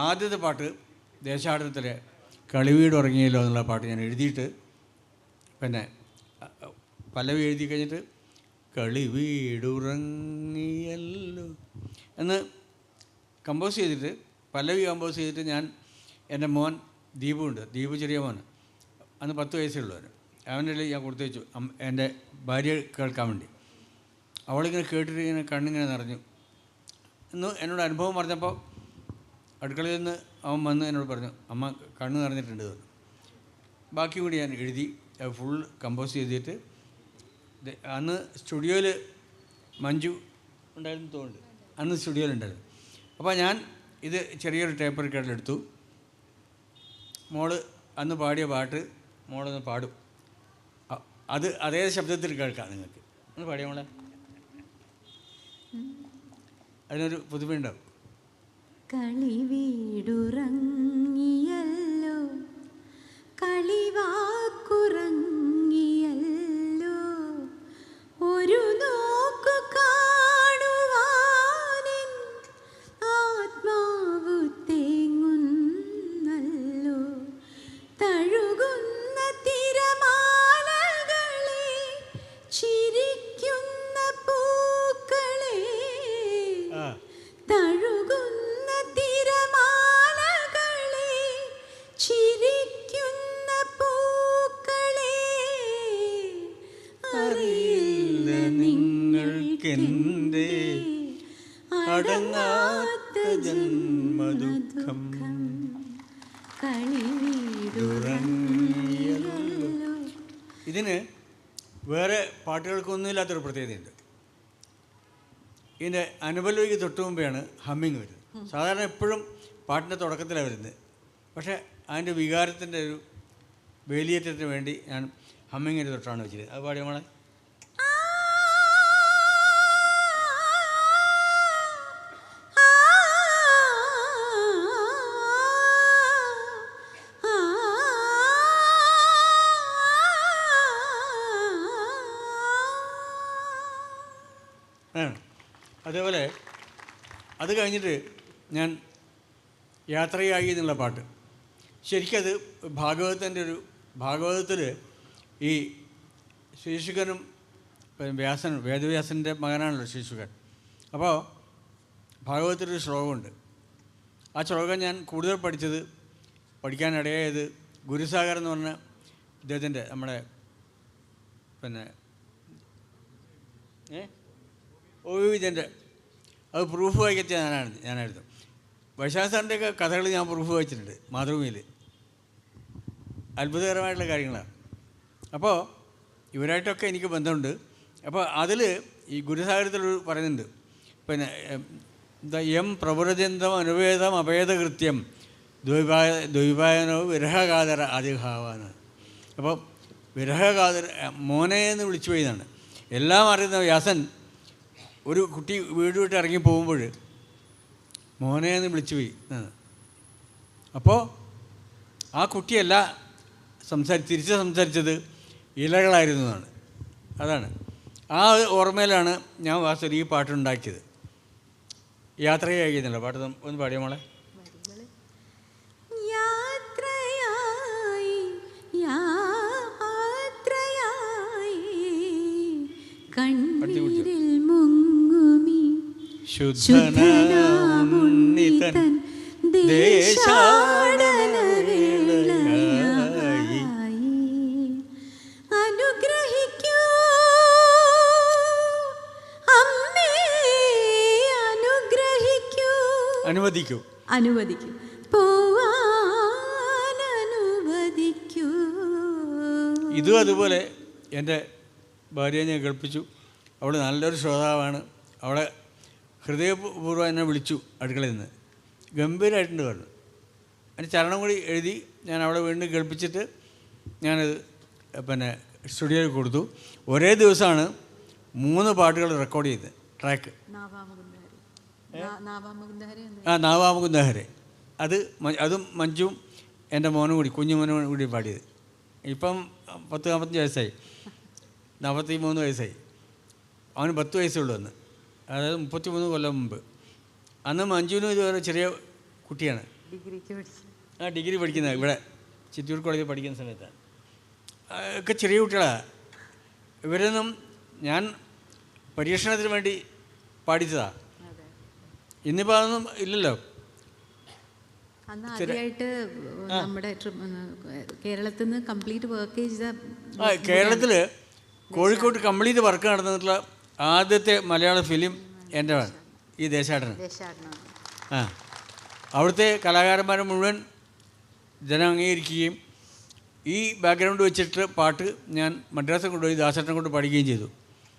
ആദ്യത്തെ പാട്ട് ദേശാടനത്തിലെ കളിവീട് ഉറങ്ങിയല്ലോ എന്നുള്ള പാട്ട് ഞാൻ എഴുതിയിട്ട് പിന്നെ പല്ലവി എഴുതി കഴിഞ്ഞിട്ട് കളിവീടുറങ്ങിയല്ലോ എന്ന് കമ്പോസ് ചെയ്തിട്ട് പല്ലവി കമ്പോസ് ചെയ്തിട്ട് ഞാൻ എൻ്റെ മോൻ ദീപുണ്ട്, ദീപു ചെറിയ മോൻ, അന്ന് 10 വയസ്സേ ഉള്ളൂ. അവൻ്റെ ഇടയിൽ ഞാൻ കൊടുത്തു വെച്ചു എൻ്റെ ഭാര്യ കേൾക്കാൻ വേണ്ടി. അവളിങ്ങനെ കേട്ടിട്ട് ഇങ്ങനെ കണ്ണിങ്ങനെ നിറഞ്ഞു. എന്ന് എന്നോട് അനുഭവം പറഞ്ഞപ്പോൾ അടുക്കളയിൽ നിന്ന് അവൻ വന്ന് എന്നോട് പറഞ്ഞു, അമ്മ കണ്ണ് നിറഞ്ഞിട്ടുണ്ട് പറഞ്ഞു. ബാക്കി കൂടി ഞാൻ എഴുതി ഫുൾ കമ്പോസ് ചെയ്തിട്ട് അന്ന് സ്റ്റുഡിയോയിൽ മഞ്ജു ഉണ്ടായിരുന്നു തോന്നുന്നുണ്ട്, അന്ന് സ്റ്റുഡിയോയിലുണ്ടായിരുന്നു. അപ്പോൾ ഞാൻ ഇത് ചെറിയൊരു ടേപ്പ് റെക്കോർഡിലെടുത്തു. മോള് അന്ന് പാടിയ പാട്ട് മോളൊന്ന് പാടും, അത് അതേ ശബ്ദത്തിൽ കേൾക്കാം നിങ്ങൾക്ക്. ഒന്ന് പാടിയ മോളെ, അതിനൊരു പുതുമയുണ്ടാവും. കളിവീടുറങ്ങിയല്ലോ കളിവാക്കുറങ്ങിയല്ലോ ഒരു നോക്കു കാണുവാനിൻ ആത്മാവു തേങ്ങുന്നല്ലോ തഴുകുന്ന തിരമാലകളെ ചിരിക്കുന്ന പൂക്കളെ തഴുകുന്ന തിരമാലകളെ ചിരിക്കുന്ന പൂക്കളെ അറിയില്ല നിങ്ങൾക്കെന്തേ അടങ്ങാത്ത ജന്മദുഃഖം കളിവീടുറങ്ങിയല്ലോ. ഇതിന് വേറെ പാട്ടുകൾക്കൊന്നുമില്ലാത്തൊരു പ്രത്യേകതയുണ്ട്. ഇതിൻ്റെ അനുപല്ലവിക്ക് തൊട്ട് മുമ്പെയാണ് ഹമ്മിങ് വരുന്നത്. സാധാരണ എപ്പോഴും പാട്ടിൻ്റെ തുടക്കത്തിലാണ് വരുന്നത്. പക്ഷേ അതിൻ്റെ വികാരത്തിൻ്റെ ഒരു വേലിയേറ്റത്തിന് വേണ്ടി ഞാൻ ഹമ്മിങ്ങിന് തൊട്ടാണ് വെച്ചത്. അത് പാടിയ മോളെ. അതേപോലെ അത് കഴിഞ്ഞിട്ട് ഞാൻ യാത്രയായി എന്നുള്ള പാട്ട്, ശരിക്കത് ഭാഗവതത്തിൽ ഈ ശ്രീശുഖനും വ്യാസനും, വേദവ്യാസൻ്റെ മകനാണല്ലോ ശ്രീശുഖൻ. അപ്പോൾ ഭാഗവതത്തിലൊരു ശ്ലോകമുണ്ട്. ആ ശ്ലോകം ഞാൻ കൂടുതൽ പഠിക്കാനിടയായത് ഗുരുസാഗർ എന്ന് പറഞ്ഞ ഇദ്ദേഹത്തിൻ്റെ നമ്മുടെ ഓവിജൻ്റെ അത് പ്രൂഫ് വായിക്കച്ച ഞാനായിരുന്നു. വൈശാഖ സാറിൻ്റെയൊക്കെ കഥകൾ ഞാൻ പ്രൂഫ് വായിച്ചിട്ടുണ്ട് മാതൃഭൂമിയിൽ. അത്ഭുതകരമായിട്ടുള്ള കാര്യങ്ങളാണ്. അപ്പോൾ ഇവരായിട്ടൊക്കെ എനിക്ക് ബന്ധമുണ്ട്. അപ്പോൾ അതിൽ ഈ ഗുരുസാഗരത്തിലൊരു പറയുന്നുണ്ട്, യം പ്രവ്രജന്തം അനുവേദം അഭേദകൃത്യം ദ്വൈപായനോ വിരഹകാതര ആദിഭാവാണ്. അപ്പോൾ വിരഹകാതര മോനെ എന്ന് വിളിച്ചു പോയതാണ്. എല്ലാം അറിയുന്ന വ്യാസൻ ഒരു കുട്ടി വീട് വിട്ട് ഇറങ്ങി പോകുമ്പോൾ മോനെ എന്ന് വിളിച്ചു പോയി. അപ്പോൾ ആ കുട്ടിയല്ല തിരിച്ച് സംസാരിച്ചത് ഇലകളായിരുന്നു എന്നാണ്. അതാണ് ആ ഓർമ്മയിലാണ് ഞാൻ വാസ്തവത്തിൽ ഈ പാട്ടുണ്ടാക്കിയത്. യാത്രയായിരുന്നല്ലോ പാട്ട്. ഒന്ന് പാടിയ മോളെ. ശുദ്ധനാമുന്നിതൻ ദേശാടനവേളയായി അനുഗ്രഹിക്കൂ അമ്മേ, അനുഗ്രഹിക്കൂ, അനുവദിക്കൂ പോവാൻ അനുവദിക്കൂ. ഇതും അതുപോലെ എൻ്റെ ഭാര്യയെ ഞാൻ കേൾപ്പിച്ചു. അവൾ നല്ലൊരു ശ്രോതാവാണ്. അവളെ ഹൃദയപൂർവ്വം എന്നെ വിളിച്ചു അടുക്കളയിൽ നിന്ന്. ഗംഭീരമായിട്ടുണ്ട് പറഞ്ഞു. അതിന് ചരണം കൂടി എഴുതി ഞാൻ അവളെ വീണ്ടും കേൾപ്പിച്ചിട്ട് ഞാനത് സ്റ്റുഡിയോയിൽ കൊടുത്തു. ഒരേ ദിവസമാണ് 3 പാട്ടുകൾ റെക്കോർഡ് ചെയ്തത്, ട്രാക്ക്. നാവാമുകുന്ദഹരെ അതും മഞ്ജുവും എൻ്റെ മോനും കൂടി, കുഞ്ഞുമോനും കൂടി പാടിയത്. ഇപ്പം 40-45 വയസ്സായി, 43 വയസ്സായി. അവന് 10 വയസ്സേ ഉള്ളൂ അന്ന്, അതായത് 33 കൊല്ലം മുമ്പ്. അന്ന് മഞ്ജുവിനും ഇതുവരെ ചെറിയ കുട്ടിയാണ്. ഡിഗ്രിക്ക് പഠിച്ചു. ഡിഗ്രി പഠിക്കുന്നത് ഇവിടെ ചിറ്റൂർ കോളേജിൽ പഠിക്കുന്ന സമയത്താണ്. ഒക്കെ ചെറിയ കുട്ടികളാണ്. ഇവരൊന്നും ഞാൻ പരീക്ഷണത്തിന് വേണ്ടി പാടിച്ചതാണ്. ഇന്നിപ്പോൾ അതൊന്നും ഇല്ലല്ലോ. അന്ന് ആദ്യമായിട്ട് നമ്മുടെ കേരളത്തിൽ നിന്ന് കംപ്ലീറ്റ് വർക്ക് ചെയ്ത കേരളത്തിൽ കോഴിക്കോട് കംപ്ലീറ്റ് വർക്ക് നടന്നിട്ടുള്ള ആദ്യത്തെ മലയാള ഫിലിം എൻ്റെ ഈ ദേശാടനം. അവിടുത്തെ കലാകാരന്മാരെ മുഴുവൻ ജനം അംഗീകരിക്കുകയും ഈ ബാക്ക്ഗ്രൗണ്ട് വെച്ചിട്ട് പാട്ട് ഞാൻ മദ്രാസിൽ കൊണ്ടുപോയി ദാസേട്ടനെ കൊണ്ട് പഠിക്കുകയും ചെയ്തു.